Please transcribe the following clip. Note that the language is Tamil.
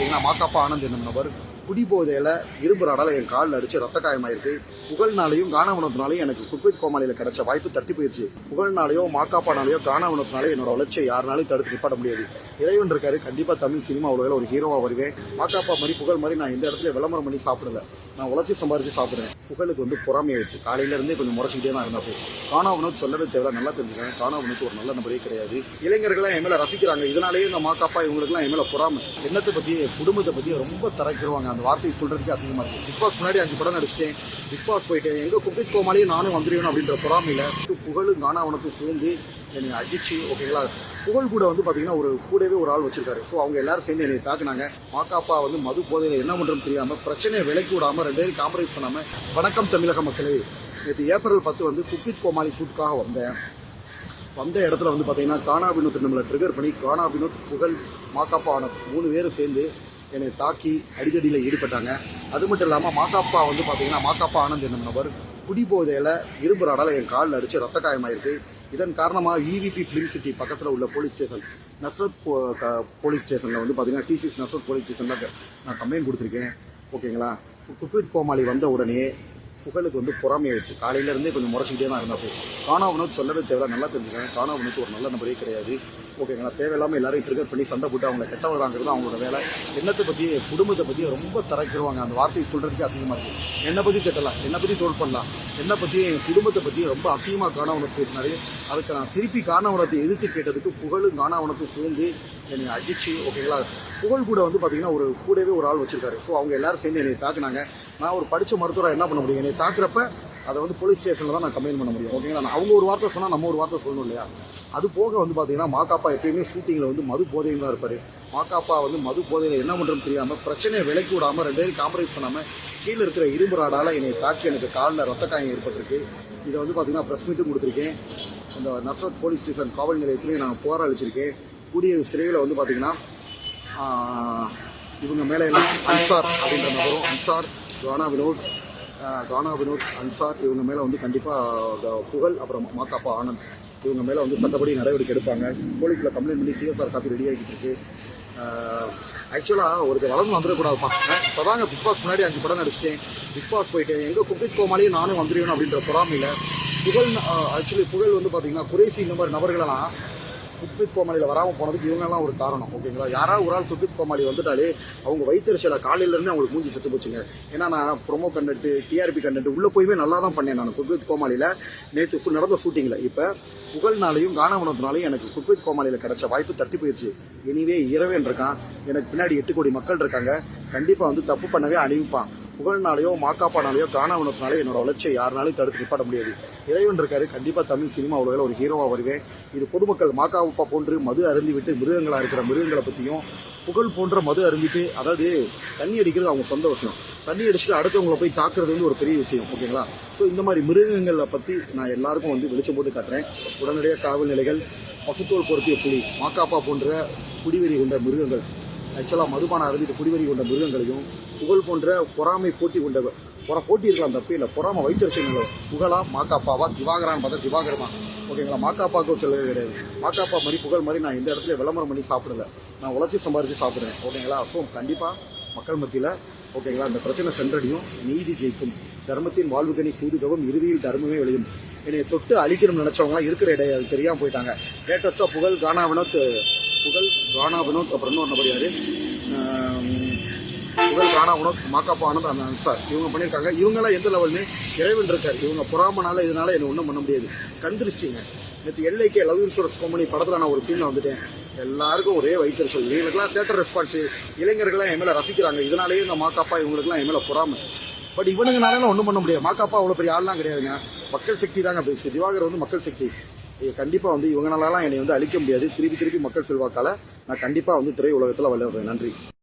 ஓகேங்களா. மாக்காப்பா ஆனந்த் என்னும் நபர் குடிபோதையில இரும்பு ராடால என் காலில் அடிச்சு ரத்த காயமாயிருக்கு. புகழ்னாலையும் கானாவனத்தினாலையும் எனக்கு குக்வித் கோமாளியில் கிடைச்ச வாய்ப்பு தட்டி போயிடுச்சு. புகழ்னாலேயோ மாக்காப்பானாலேயோ கானாவனத்தினாலே என்னோட வளர்ச்சியை யாருனாலையும் தடுத்து நிப்பாட்ட முடியாது. இறைவன் இருக்காரு, கண்டிப்பா தமிழ் சினிமா உலகில் ஒரு ஹீரோவா வருவேன். மாக்காப்பா மாதிரி புகழ் மாதிரி நான் இந்த இடத்துல விளம்பரம் பண்ணி சாப்பிடல, நான் உழைச்சி சம்பாரிச்சு சாப்பிடுறேன். புகழுக்கு பொறாமையாயிடுச்சு. காலையில இருந்தே கொஞ்சம் முறைச்சிக்கிட்டே தான் இருந்தப்போ கானாவனத் சொல்லவே தேவை, நல்லா தெரிஞ்சுக்காங்க. கானாவனத்து ஒரு நல்ல நபரே கிடையாது. இளைஞர்கள்லாம் என் மேல ரசிக்கிறாங்க, இதனாலேயே இந்த மாக்காப்பா இவங்களுக்குலாம் என் மேல பொறாமை. என்னத்தை பத்தி குடும்பத்தை பத்தி ரொம்ப தரைக்கிறவாங்க. அந்த வார்த்தையை சொல்றதுக்கு அசிங்கமா இருக்கு. பிக் பாஸ் முன்னாடி 5 படம் நடிச்சிட்டேன், பிக் பாஸ் போயிட்டேன், எங்க குக்வித் கோமாளியும் நானும் வந்துருவேன் அப்படின்ற பொறாமையில புகழும் கானாவனத்தும் சேர்ந்து என்னை அடிச்சு ஓகேங்களா. புகழ் கூட பாத்தீங்கன்னா ஒரு கூடவே ஒரு ஆள் வச்சிருக்காரு. ஸோ அவங்க எல்லாரும் சேர்ந்து என்னை தாக்குனாங்க. மாக்காப்பா மது போதையில என்ன பண்றோம் தெரியாம பிரச்சனையை விலக்கி விடாம 2 பேரும் காம்ப்ரமைஸ் பண்ணாம. வணக்கம் தமிழக மக்களே, நேற்று ஏப்ரல் 10 குக்வித் கோமாளி ஷூட்டுக்காக வந்த இடத்துல பாத்தீங்கன்னா கானா வினோத் நம்மளை ட்ரிகர் பண்ணி கானா வினோத், புகழ், மாக்காப்பா ஆனந்த் 3 பேரும் சேர்ந்து என்னை தாக்கி அடிதடியில் ஈடுபட்டாங்க. அது மட்டும் இல்லாமல் மாக்காப்பா பாத்தீங்கன்னா மாக்காப்பா ஆனந்த் என்னும் நபர் குடிபோதையில இரும்பு ராடால என் காலில் அடிச்சு ரத்த காயமாயிருக்கு. இதன் காரணமாக விவிபி ஃபிலிம் சிட்டி பக்கத்தில் உள்ள போலீஸ் ஸ்டேஷன் நஸ்ரத் போலீஸ் ஸ்டேஷனில் பாத்தீங்கன்னா T6 நஸ்ரத் போலீஸ் ஸ்டேஷனில் நான் கம்ப்ளைண்ட் கொடுத்துருக்கேன். ஓகேங்களா. குக்வித் கோமாளி வந்த உடனே புகழுக்கு பொறாமையாயிடுச்சு. காலையில இருந்தே கொஞ்சம் முறைச்சிக்கிட்டே தான் இருந்தப்போ கானாவனத் சொல்லவே தேவை, நல்லா தெரிஞ்சுக்காங்க. கானாவனத்து ஒரு நல்ல நபரே கிடையாது. ஓகேங்களா. தேவையில்லாமல் எல்லாரையும் ட்ரிகர் பண்ணி சண்டை போட்டு அவங்களை கெட்டவராங்கிறது அவங்களோட வேலை. என்னத்தை பற்றி குடும்பத்தை பற்றி ரொம்ப தரைக்கிறவாங்க. அந்த வார்த்தையை சொல்றதுக்கு அசிங்கமா இருக்கு. என்னை பற்றி திட்டலாம், என்னை பற்றி தோல் பண்ணலாம், என்னை பற்றி என் குடும்பத்தை பற்றி ரொம்ப அசிங்கமாக கானாவனத்து பேசினாரு. அதுக்கு நான் திருப்பி கானாவனத்தை எதிர்த்து கேட்டதுக்கு புகழும் கானாவனத்தும் சேர்ந்து என்னை அடிச்சு ஓகேங்களா. புகழ் கூட பாத்தீங்கன்னா ஒரு கூடவே ஒரு ஆள் வச்சிருக்காரு. ஸோ அவங்க எல்லாரும் சேர்ந்து என்னை தாக்குனாங்க. நான் ஒரு படிச்ச மருத்துவராக என்ன பண்ண முடியும்? என்னை தாக்குறப்ப அதை போலீஸ் ஸ்டேஷனில் தான் நான் கம்ப்ளைண்ட் பண்ண முடியும். ஓகேங்களா. அவங்க ஒரு வார்த்தை சொன்னால் நம்ம ஒரு வார்த்தை சொல்லணும் இல்லையா. அது போக பாத்தீங்கன்னா மாக்காப்பா எப்பயுமே ஷூட்டிங்கில் மது போதையும் தான் இருப்பாரு. மாக்காப்பா மது போதையில் என்ன பண்ணுறோம் தெரியாமல் பிரச்சனையை விலக்கி விடாமல் 2 பேரும் காம்ப்ரமைஸ் பண்ணாமல் கீழே இருக்கிற இரும்பு ராடால என்னை தாக்கி எனக்கு காலில் ரத்த காயம் ஏற்பட்டிருக்கு. இதை பாத்தீங்கன்னா ப்ரெஸ் மீட்டும் கொடுத்துருக்கேன். அந்த நஸ்ரத் போலீஸ் ஸ்டேஷன் காவல் நிலையத்திலையும் நான் புகார் அளிச்சிருக்கேன். கூடிய விரைவில் பாத்தீங்கன்னா இவங்க மேலே எல்லாம் அன்சார் அப்படின்ற நபரும், அன்சார், கானா வினோத், அன்சார் இவங்க மேலே கண்டிப்பாக புகழ் அப்புறம் மாக்காப்பா ஆனந்த் இவங்க மேலே சட்டப்படி நடவடிக்கை எடுப்பாங்க. போலீஸில் கம்ப்ளைண்ட் பண்ணி CSR காப்பி ரெடி ஆகிட்டு இருக்கு. ஆக்சுவலாக ஒருத்தர் வளர்ந்து வந்துடக்கூடாதுப்பா. இப்போதாங்க பிக் பாஸ் முன்னாடி 5 படம் நடிச்சிட்டேன், பிக் பாஸ் போயிட்டேன், எங்கே குக்வித் கோமாளியும் நானும் வந்துருவேன் அப்படின்ற பொறாமையில் புகழ் புகழ் பார்த்தீங்கன்னா குறைசி இந்த மாதிரி நபர்களெல்லாம் குக்வித் கோமாளியில் வராமல் போனதுக்கு இவங்கெல்லாம் ஒரு காரணம். ஓகேங்களா. யாராவது ஒரு ஆள் குக்வித் கோமாளி வந்துட்டாலே அவங்க வயிற்றுச்சல காலையிலேருந்து அவங்களுக்கு மூஞ்சி செத்து போச்சுங்க. ஏன்னா நான் ப்ரொமோ கண்டென்ட், TRP கண்டென்ட் உள்ளே போயுமே நல்லா தான் பண்ணேன் நான் குக்வித் கோமாளியில். நேற்று நடந்த ஷூட்டிங்கில் இப்போ புகழ்னாலையும் கானாவனத்தினாலையும் எனக்கு குக்வித் கோமாளியில் கிடைச்ச வாய்ப்பு தட்டி போயிடுச்சு. இனிவே இரவேன் இருக்கான், எனக்கு பின்னாடி 8 கோடி மக்கள் இருக்காங்க. கண்டிப்பாக தப்பு பண்ணவே அணிவிப்பான். புகழ்னாலேயோ மாக்காப்பானாலேயோ கானாவனத்தினாலே என்னோட வளர்ச்சியை யாருனாலையும் தடுத்து நிப்பாட்ட முடியாது. இறைவன் இருக்காரு, கண்டிப்பா தமிழ் சினிமா உலகில் ஒரு ஹீரோவா வருவேன். இது பொதுமக்கள் மாக்காப்பா போன்று மது அருந்திவிட்டு மிருகங்களா இருக்கிற மிருகங்களை பத்தியும், புகழ் போன்ற மது அருந்திட்டு அதாவது தண்ணி அடிக்கிறது அவங்க சொந்த விஷயம், தண்ணி அடிச்சுட்டு அடுத்தவங்களை போய் தாக்குறது ஒரு பெரிய விஷயம். ஓகேங்களா. ஸோ இந்த மாதிரி மிருகங்களை பத்தி நான் எல்லாருக்கும் வெளிச்சம் போட்டு காட்டுறேன். உடனடியாக காவல் நிலைகள், பசுத்தோல் பொருத்திய புலி, மாக்காப்பா போன்ற குடிவெறி கொண்ட மிருகங்கள், ஆக்சுவலாக மதுபானம் அருந்திட்டு குடிவெறி கொண்ட மிருகங்களையும், புகழ் போன்ற பொறாமை போட்டி கொண்ட போட்டி இருக்கலாம், தப்பே இல்லை. பொறாமை வைத்தறிச்சல் புகழா மாக்காப்பாவா திவாகரான்னு பார்த்தா திவாகரமா. ஓகேங்களா. மாக்காப்பாவுக்கும் சொல்லவே கிடையாது. மாக்காப்பா மாதிரி புகழ் மாதிரி நான் இந்த இடத்துல விளம்பரம் பண்ணி சாப்பிடல, நான் உழைச்சி சம்பாரிச்சு சாப்பிடுறேன். ஓகேங்களா. ஸோ கண்டிப்பாக மக்கள் மத்தியில் ஓகேங்களா இந்த பிரச்சனை சென்றடையும், நீதி ஜெயிக்கும், தர்மத்தின் வாழ்வுகனி சூதுகவும் இறுதியில் தர்மமே விளையும். என்னை தொட்டு அழிக்கணும்னு நினைச்சவங்களாம் இருக்கிற இடம் தெரியாமல் போயிட்டாங்க. லேட்டஸ்ட்டாக புகழ், கானா வினோத், அப்புறம் இன்னொரு நபர் யாரு, புகழ், கானா வினோத், மாக்காப்பா ஆனந்த், அன்சார் இவங்க பண்ணியிருக்காங்க. இவங்கெல்லாம் எந்த லெவல்னு இறைவன் இருக்காரு. இவங்க பொறாமனால இதனால என்ன ஒன்றும் பண்ண முடியாது. கண் திருஷ்டிங்க. நேற்று LIK லவ் இன்சூரன்ஸ் கம்பெனி படத்தில் நான் ஒரு சீனில் வந்துட்டேன். எல்லாருக்கும் ஒரே வைத்தறிச்சல். இவங்களுக்குலாம் தேட்டர் ரெஸ்பான்ஸ், இளைஞர்கள்லாம் என் மேலே ரசிக்கிறாங்க. இதனாலேயே இந்த மாக்காப்பா இவங்களுக்குலாம் என் மேலே பொறாமை. பட் இவனுங்கனால ஒன்றும் பண்ண முடியாது. மாக்காப்பா அவ்வளோ பெரிய ஆள்லாம் கிடையாதுங்க. மக்கள் சக்தி தாங்க பேசு. திவாகர் மக்கள் சக்தி. கண்டிப்பாக இவங்களாலாம் என்னை அழிக்க முடியாது. திருப்பி மக்கள் செல்வாக்கால நான் கண்டிப்பாக திரை உலகத்தில் வளர்றேன். நன்றி.